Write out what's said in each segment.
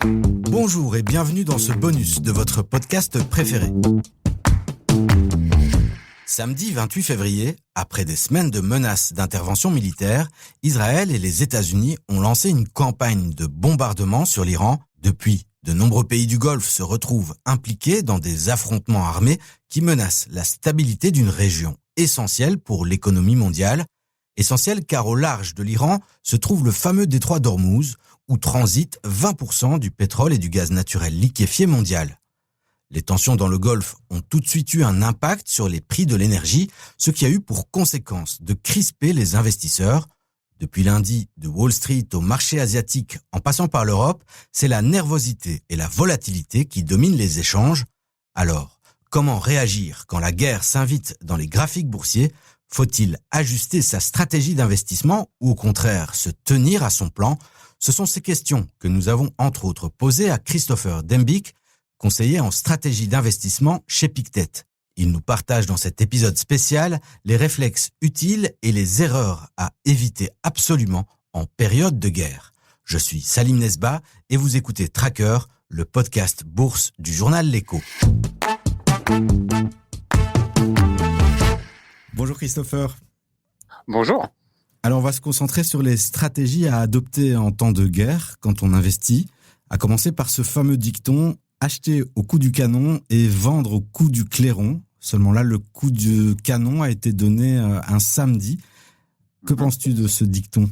Bonjour et bienvenue dans ce bonus de votre podcast préféré. Samedi 28 février, après des semaines de menaces d'intervention militaire, Israël et les États-Unis ont lancé une campagne de bombardement sur l'Iran. Depuis, de nombreux pays du Golfe se retrouvent impliqués dans des affrontements armés qui menacent la stabilité d'une région essentielle pour l'économie mondiale. Essentielle car au large de l'Iran se trouve le fameux détroit d'Ormuz, où transite 20% du pétrole et du gaz naturel liquéfié mondial. Les tensions dans le Golfe ont tout de suite eu un impact sur les prix de l'énergie, ce qui a eu pour conséquence de crisper les investisseurs. Depuis lundi, de Wall Street au marché asiatique en passant par l'Europe, c'est la nervosité et la volatilité qui dominent les échanges. Alors, comment réagir quand la guerre s'invite dans les graphiques boursiers ? Faut-il ajuster sa stratégie d'investissement ou au contraire se tenir à son plan ? Ce sont ces questions que nous avons entre autres posées à Christopher Dembick, conseiller en stratégie d'investissement chez Pictet. Il nous partage dans cet épisode spécial les réflexes utiles et les erreurs à éviter absolument en période de guerre. Je suis Salim Nesba et vous écoutez Tracker, le podcast bourse du journal L'Écho. Bonjour Christopher. Bonjour. Alors on va se concentrer sur les stratégies à adopter en temps de guerre quand on investit, à commencer par ce fameux dicton « acheter au coup du canon et vendre au coup du clairon ». Seulement là, le coup du canon a été donné un samedi. Que penses-tu de ce dicton ?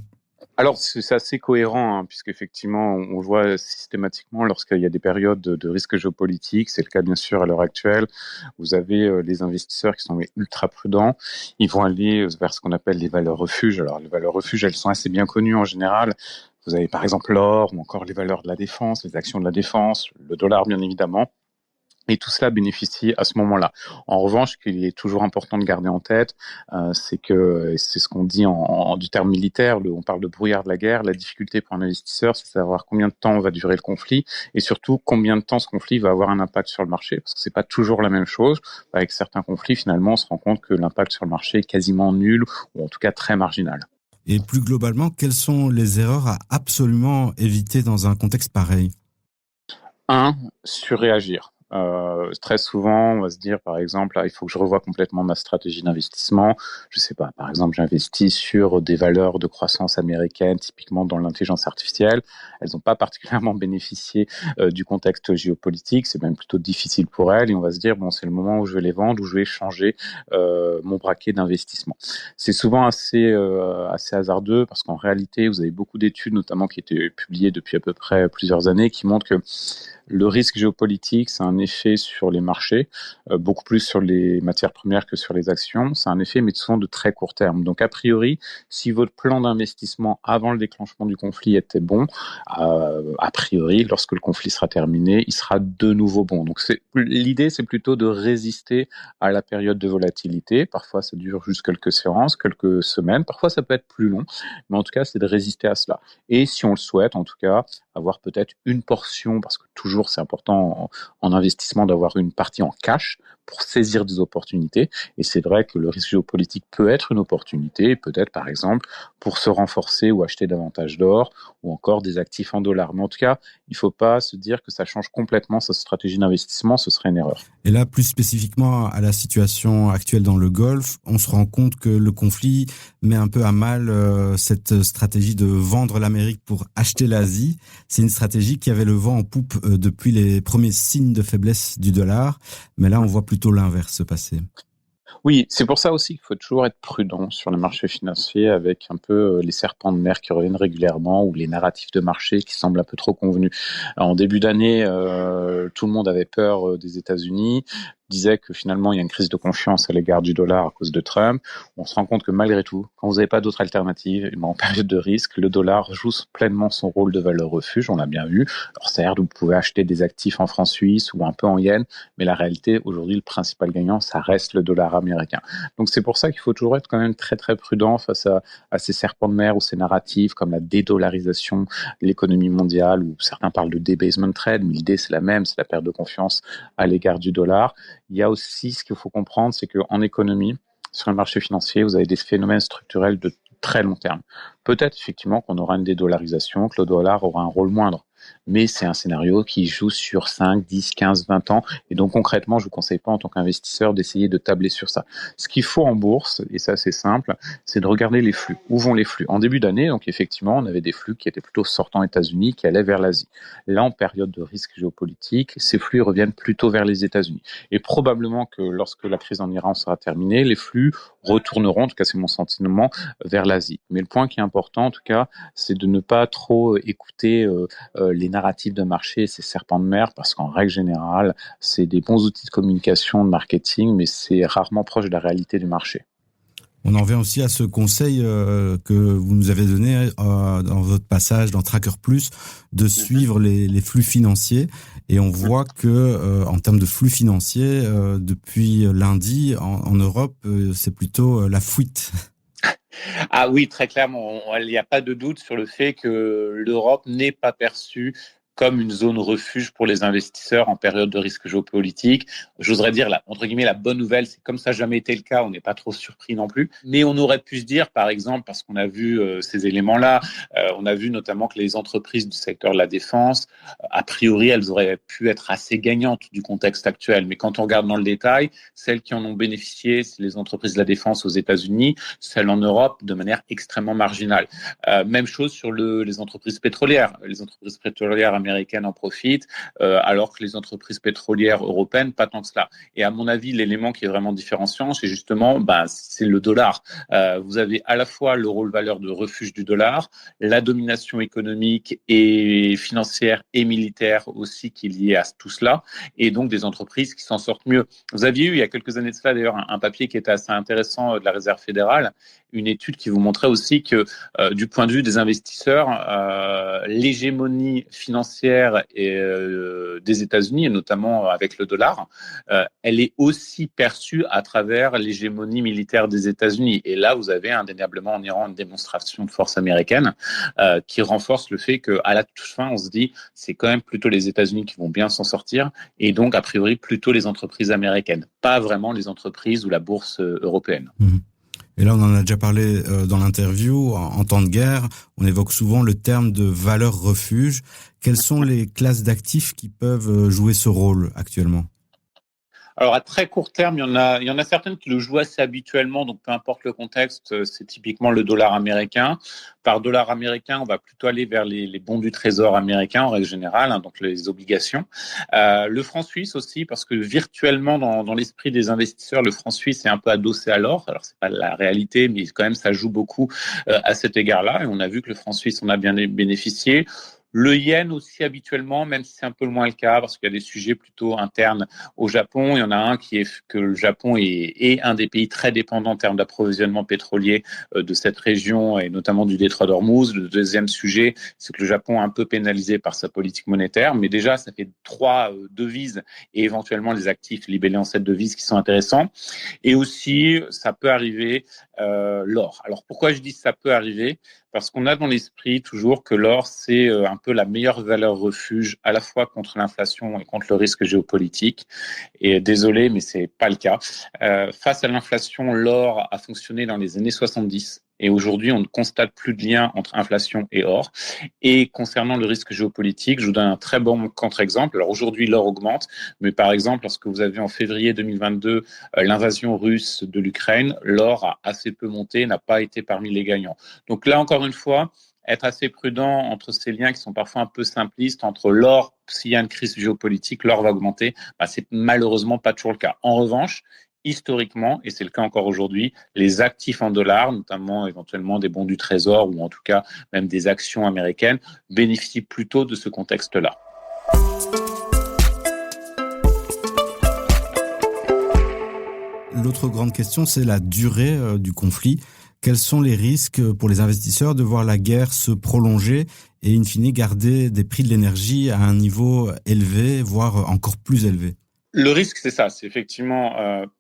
Alors, c'est assez cohérent, puisqu'effectivement, on voit systématiquement lorsqu'il y a des périodes de risque géopolitique, c'est le cas bien sûr à l'heure actuelle, vous avez les investisseurs qui sont ultra prudents, ils vont aller vers ce qu'on appelle les valeurs refuges. Alors, les valeurs refuges, elles sont assez bien connues en général. Vous avez par exemple l'or ou encore les valeurs de la défense, les actions de la défense, le dollar bien évidemment. Et tout cela bénéficie à ce moment-là. En revanche, ce qu'il est toujours important de garder en tête, c'est que, et c'est ce qu'on dit du terme militaire, on parle de brouillard de la guerre, la difficulté pour un investisseur, c'est de savoir combien de temps va durer le conflit et surtout combien de temps ce conflit va avoir un impact sur le marché, parce que c'est pas toujours la même chose. Avec certains conflits, finalement, on se rend compte que l'impact sur le marché est quasiment nul ou en tout cas très marginal. Et plus globalement, quelles sont les erreurs à absolument éviter dans un contexte pareil ? 1. Surréagir. Très souvent, on va se dire, par exemple, il faut que je revoie complètement ma stratégie d'investissement. Je sais pas, par exemple, j'investis sur des valeurs de croissance américaines, typiquement dans l'intelligence artificielle. Elles n'ont pas particulièrement bénéficié du contexte géopolitique. C'est même plutôt difficile pour elles. Et on va se dire, bon, c'est le moment où je vais les vendre, où je vais changer mon braquet d'investissement. C'est souvent assez hasardeux parce qu'en réalité, vous avez beaucoup d'études, notamment qui étaient publiées depuis à peu près plusieurs années, qui montrent que le risque géopolitique, c'est un effet sur les marchés, beaucoup plus sur les matières premières que sur les actions. C'est un effet, mais souvent de très court terme. Donc, a priori, si votre plan d'investissement avant le déclenchement du conflit était bon, a priori, lorsque le conflit sera terminé, il sera de nouveau bon. Donc, l'idée, c'est plutôt de résister à la période de volatilité. Parfois, ça dure juste quelques séances, quelques semaines. Parfois, ça peut être plus long. Mais en tout cas, c'est de résister à cela. Et si on le souhaite, en tout cas, avoir peut-être une portion, parce que toujours c'est important en investissement d'avoir une partie en cash pour saisir des opportunités. Et c'est vrai que le risque géopolitique peut être une opportunité, peut-être par exemple pour se renforcer ou acheter davantage d'or ou encore des actifs en dollars. Mais en tout cas, il ne faut pas se dire que ça change complètement sa stratégie d'investissement, ce serait une erreur. Et là, plus spécifiquement à la situation actuelle dans le Golfe, on se rend compte que le conflit met un peu à mal cette stratégie de vendre l'Amérique pour acheter l'Asie. C'est une stratégie qui avait le vent en poupe depuis les premiers signes de faiblesse du dollar, mais là, on voit plutôt l'inverse se passer. Oui, c'est pour ça aussi qu'il faut toujours être prudent sur les marchés financiers avec un peu les serpents de mer qui reviennent régulièrement ou les narratifs de marché qui semblent un peu trop convenus. En début d'année, tout le monde avait peur des États-Unis, disait que finalement il y a une crise de confiance à l'égard du dollar à cause de Trump. On se rend compte que malgré tout, quand vous n'avez pas d'autre alternative, en période de risque, le dollar joue pleinement son rôle de valeur refuge, on l'a bien vu. Alors certes, vous pouvez acheter des actifs en francs suisses ou un peu en yens, mais la réalité, aujourd'hui, le principal gagnant, ça reste le dollar américain. Donc c'est pour ça qu'il faut toujours être quand même très très prudent face à ces serpents de mer ou ces narratifs comme la dédollarisation de l'économie mondiale, où certains parlent de debasement trade, mais l'idée c'est la même, c'est la perte de confiance à l'égard du dollar. Il y a aussi ce qu'il faut comprendre, c'est qu'en économie, sur le marché financier, vous avez des phénomènes structurels de très long terme. Peut-être effectivement qu'on aura une dédollarisation, que le dollar aura un rôle moindre. Mais c'est un scénario qui joue sur 5, 10, 15, 20 ans. Et donc concrètement, je ne vous conseille pas en tant qu'investisseur d'essayer de tabler sur ça. Ce qu'il faut en bourse, et ça c'est simple, c'est de regarder les flux. Où vont les flux? En début d'année, donc effectivement, on avait des flux qui étaient plutôt sortant États-Unis, qui allaient vers l'Asie. Là, en période de risque géopolitique, ces flux reviennent plutôt vers les États-Unis. Et probablement que lorsque la crise en Iran sera terminée, les flux retourneront, en tout cas c'est mon sentiment, vers l'Asie. Mais le point qui est important, en tout cas, c'est de ne pas trop écouter les narratifs de marché, ces serpents de mer, parce qu'en règle générale, c'est des bons outils de communication, de marketing, mais c'est rarement proche de la réalité du marché. On en vient aussi à ce conseil que vous nous avez donné dans votre passage dans Tracker Plus, de suivre les flux financiers. Et on voit que en termes de flux financiers, depuis lundi, en Europe, c'est plutôt la fuite. Ah oui, très clairement, il n'y a pas de doute sur le fait que l'Europe n'est pas perçue comme une zone refuge pour les investisseurs en période de risque géopolitique. J'oserais dire, entre guillemets, la bonne nouvelle, c'est comme ça n'a jamais été le cas, on n'est pas trop surpris non plus. Mais on aurait pu se dire, par exemple, parce qu'on a vu ces éléments-là, on a vu notamment que les entreprises du secteur de la défense, a priori, elles auraient pu être assez gagnantes du contexte actuel. Mais quand on regarde dans le détail, celles qui en ont bénéficié, c'est les entreprises de la défense aux États-Unis, celles en Europe de manière extrêmement marginale. Même chose sur les entreprises pétrolières. Les entreprises pétrolières américaines en profitent, alors que les entreprises pétrolières européennes, pas tant que cela. Et à mon avis, l'élément qui est vraiment différenciant, c'est justement, c'est le dollar. Vous avez à la fois le rôle valeur de refuge du dollar, la domination économique et financière et militaire aussi qui est liée à tout cela, et donc des entreprises qui s'en sortent mieux. Vous aviez eu il y a quelques années de cela d'ailleurs un papier qui était assez intéressant de la Réserve fédérale, une étude qui vous montrait aussi que du point de vue des investisseurs, l'hégémonie financière des États-Unis, et notamment avec le dollar, elle est aussi perçue à travers l'hégémonie militaire des États-Unis. Et là, vous avez indéniablement en Iran une démonstration de force américaine qui renforce le fait qu'à la toute fin, on se dit c'est quand même plutôt les États-Unis qui vont bien s'en sortir, et donc a priori plutôt les entreprises américaines, pas vraiment les entreprises ou la bourse européenne. Mmh. Et là, on en a déjà parlé dans l'interview. En temps de guerre, on évoque souvent le terme de valeur refuge. Quelles sont les classes d'actifs qui peuvent jouer ce rôle actuellement? Alors à très court terme, il y en a certaines qui le jouent assez habituellement, donc peu importe le contexte, c'est typiquement le dollar américain. Par dollar américain, on va plutôt aller vers les bons du trésor américain en règle générale, donc les obligations. Le franc suisse aussi, parce que virtuellement dans l'esprit des investisseurs, le franc suisse est un peu adossé à l'or. Alors c'est pas la réalité, mais quand même ça joue beaucoup à cet égard-là. Et on a vu que le franc suisse en a bien bénéficié. Le yen aussi habituellement, même si c'est un peu moins le cas, parce qu'il y a des sujets plutôt internes au Japon. Il y en a un qui est que le Japon est un des pays très dépendants en termes d'approvisionnement pétrolier de cette région et notamment du détroit d'Ormuz. Le deuxième sujet, c'est que le Japon est un peu pénalisé par sa politique monétaire, mais déjà ça fait 3 devises et éventuellement les actifs libellés en cette devise qui sont intéressants. Et aussi, ça peut arriver l'or. Alors pourquoi je dis ça peut arriver? Parce qu'on a dans l'esprit toujours que l'or, c'est un peu la meilleure valeur refuge à la fois contre l'inflation et contre le risque géopolitique. Et désolé, mais c'est pas le cas. Face à l'inflation, l'or a fonctionné dans les années 70. Et aujourd'hui, on ne constate plus de lien entre inflation et or. Et concernant le risque géopolitique, je vous donne un très bon contre-exemple. Alors aujourd'hui, l'or augmente, mais par exemple, lorsque vous avez en février 2022 l'invasion russe de l'Ukraine, l'or a assez peu monté, n'a pas été parmi les gagnants. Donc là, encore une fois, être assez prudent entre ces liens qui sont parfois un peu simplistes, entre l'or, s'il y a une crise géopolitique, l'or va augmenter, c'est malheureusement pas toujours le cas. En revanche, historiquement, et c'est le cas encore aujourd'hui, les actifs en dollars, notamment éventuellement des bons du trésor ou en tout cas même des actions américaines, bénéficient plutôt de ce contexte-là. L'autre grande question, c'est la durée du conflit. Quels sont les risques pour les investisseurs de voir la guerre se prolonger et in fine garder des prix de l'énergie à un niveau élevé, voire encore plus élevé? Le risque, c'est ça, c'est effectivement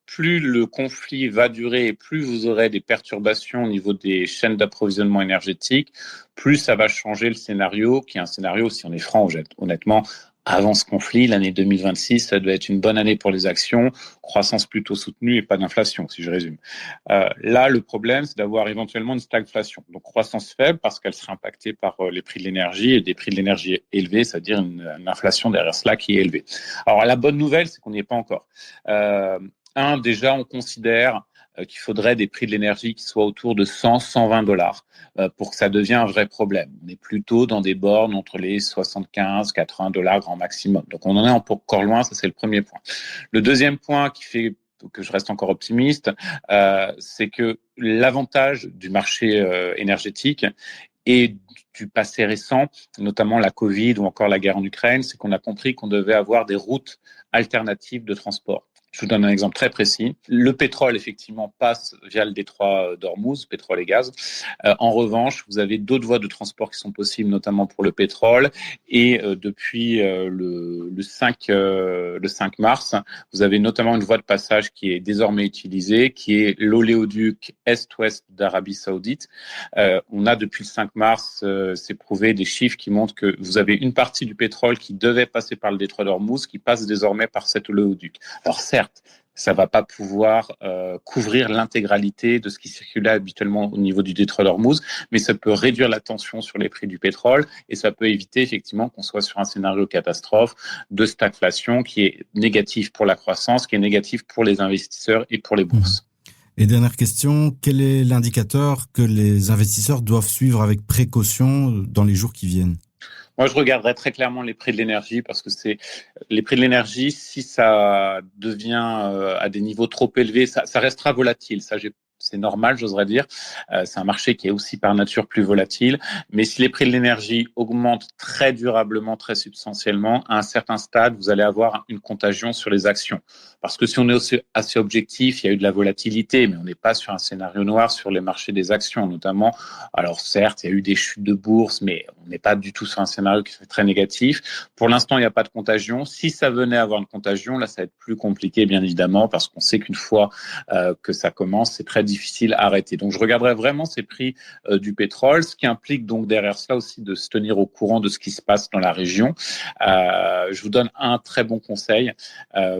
plus le conflit va durer et plus vous aurez des perturbations au niveau des chaînes d'approvisionnement énergétique, plus ça va changer le scénario, qui est un scénario, si on est franc, honnêtement, avant ce conflit, l'année 2026, ça doit être une bonne année pour les actions, croissance plutôt soutenue et pas d'inflation, si je résume. Là, le problème, c'est d'avoir éventuellement une stagflation. Donc, croissance faible parce qu'elle serait impactée par les prix de l'énergie et des prix de l'énergie élevés, c'est-à-dire une inflation derrière cela qui est élevée. Alors, la bonne nouvelle, c'est qu'on n'y est pas encore. Déjà, on considère qu'il faudrait des prix de l'énergie qui soient autour de 100-120 dollars pour que ça devienne un vrai problème. On est plutôt dans des bornes entre les 75-80 dollars grand maximum. Donc on en est encore loin, ça c'est le premier point. Le deuxième point qui fait que je reste encore optimiste, c'est que l'avantage du marché énergétique et du passé récent, notamment la Covid ou encore la guerre en Ukraine, c'est qu'on a compris qu'on devait avoir des routes alternatives de transport. Je vous donne un exemple très précis. Le pétrole, effectivement, passe via le détroit d'Ormuz, pétrole et gaz. En revanche, vous avez d'autres voies de transport qui sont possibles, notamment pour le pétrole. Et depuis le 5 mars, vous avez notamment une voie de passage qui est désormais utilisée, qui est l'oléoduc Est-Ouest d'Arabie Saoudite. On a depuis le 5 mars, c'est prouvé, des chiffres qui montrent que vous avez une partie du pétrole qui devait passer par le détroit d'Ormuz, qui passe désormais par cet oléoduc. Alors certes, ça va pas pouvoir couvrir l'intégralité de ce qui circulait habituellement au niveau du détroit d'Ormuz, mais ça peut réduire la tension sur les prix du pétrole et ça peut éviter effectivement qu'on soit sur un scénario catastrophe de stagflation qui est négatif pour la croissance, qui est négatif pour les investisseurs et pour les bourses. Et dernière question, quel est l'indicateur que les investisseurs doivent suivre avec précaution dans les jours qui viennent ? Moi, je regarderais très clairement les prix de l'énergie parce que c'est les prix de l'énergie, si ça devient à des niveaux trop élevés, ça restera volatile. Ça, c'est normal, j'oserais dire. C'est un marché qui est aussi par nature plus volatile. Mais si les prix de l'énergie augmentent très durablement, très substantiellement, à un certain stade, vous allez avoir une contagion sur les actions. Parce que si on est assez objectif, il y a eu de la volatilité, mais on n'est pas sur un scénario noir sur les marchés des actions, notamment. Alors certes, il y a eu des chutes de bourse, mais on n'est pas du tout sur un scénario qui est très négatif. Pour l'instant, il n'y a pas de contagion. Si ça venait à avoir une contagion, là, ça va être plus compliqué, bien évidemment, parce qu'on sait qu'une fois que ça commence, c'est très difficile à arrêter. Donc, je regarderai vraiment ces prix du pétrole, ce qui implique donc derrière cela aussi de se tenir au courant de ce qui se passe dans la région. Je vous donne un très bon conseil.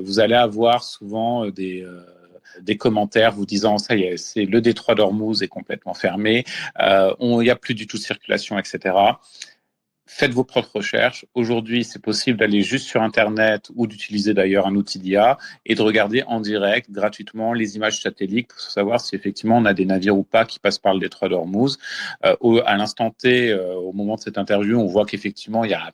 Vous allez avoir souvent des commentaires vous disant ça y est, c'est le détroit d'Ormuz est complètement fermé, il n'y a plus du tout de circulation, etc. Faites vos propres recherches. Aujourd'hui, c'est possible d'aller juste sur Internet ou d'utiliser d'ailleurs un outil d'IA et de regarder en direct, gratuitement, les images satellites pour savoir si effectivement on a des navires ou pas qui passent par le détroit d'Ormuz. À l'instant T, au moment de cette interview, on voit qu'effectivement, il y a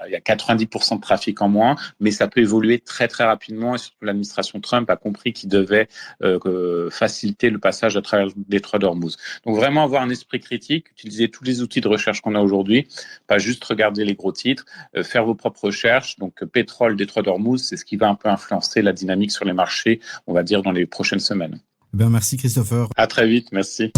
90% de trafic en moins, mais ça peut évoluer très, très rapidement et surtout l'administration Trump a compris qu'il devait faciliter le passage à travers le détroit d'Ormuz. Donc vraiment avoir un esprit critique, utiliser tous les outils de recherche qu'on a aujourd'hui, pas juste regarder les gros titres, faire vos propres recherches. Donc pétrole, détroit d'Ormuz, c'est ce qui va un peu influencer la dynamique sur les marchés, on va dire, dans les prochaines semaines. Merci Christopher. À très vite, merci.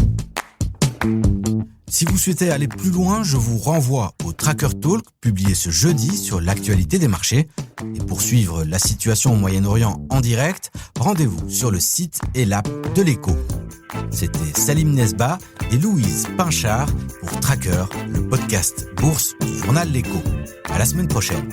Si vous souhaitez aller plus loin, je vous renvoie au Tracker Talk publié ce jeudi sur l'actualité des marchés. Et pour suivre la situation au Moyen-Orient en direct, rendez-vous sur le site et l'app de l'Écho. C'était Salim Nesba et Louise Pinchard pour Tracker, le podcast Bourse du journal L'Écho. À la semaine prochaine.